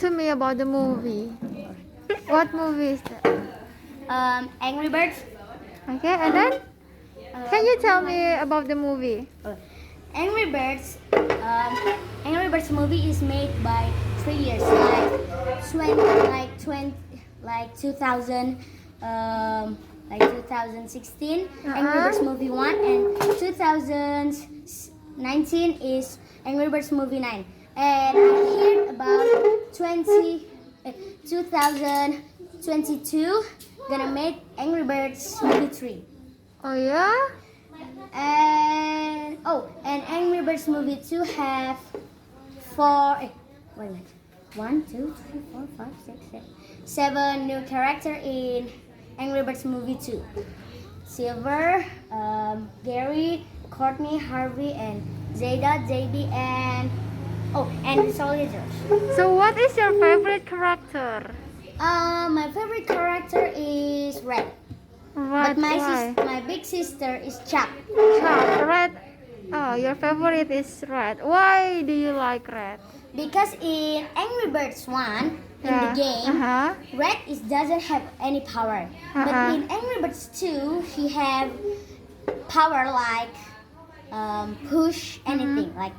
To me about the movie. What movie is that? Angry Birds. Okay, and then can you tell me about the movie? Angry Birds. Angry Birds movie is made by 3 years, like 2000, like 2016. Angry Birds movie 1 and 2019 is Angry Birds movie 9. And I heard about 2022 gonna make Angry Birds movie 3. Oh yeah? And Angry Birds movie 2 have four. Wait a minute. 1, 2, 3, 4, 5, 6, 7 new character in Angry Birds movie 2. Silver, Gary, Courtney, Harvey, and Zayda, JB, and soldiers. So what is your favorite character? My favorite character is Red. Red, But why? my big sister is Chuck. Chuck, Red. Oh, your favorite is Red. Why do you like Red? Because in Angry Birds 1, in the game, Red doesn't have any power. But in Angry Birds 2, he have power like push anything, like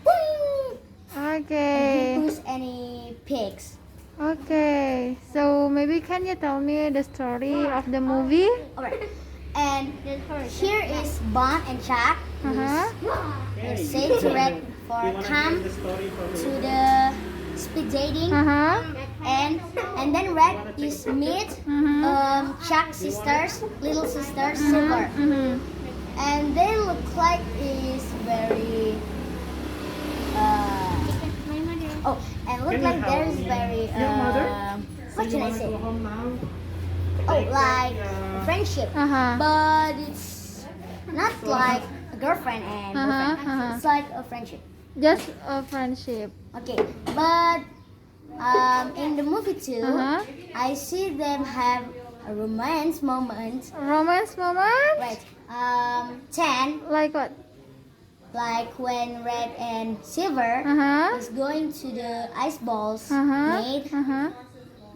boing! Okay. He push any pigs. Okay. So maybe can you tell me the story of the movie? Alright. And here is Bon and Chuck. They say to Red for come to the speed dating. And then Red is meet Chuck's sisters, little sisters, Silver. And they look like is very look like there is very what should I say? Like friendship. But it's not like a girlfriend and boyfriend. It's like a friendship. Just a friendship. Okay, but in the movie too, I see them have a romance moment. Romance moment? Right. 10. Like what? Like when Red and Silver is going to the ice balls made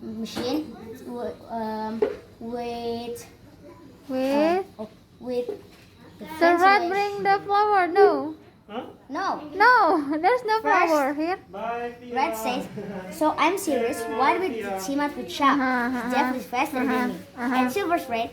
machine with the So Red friends bring the flower? No. No. No, there's no First- flower here. Red says, so I'm serious. Why would team up with Chuck? Jeff is faster than me. And Silver's Red,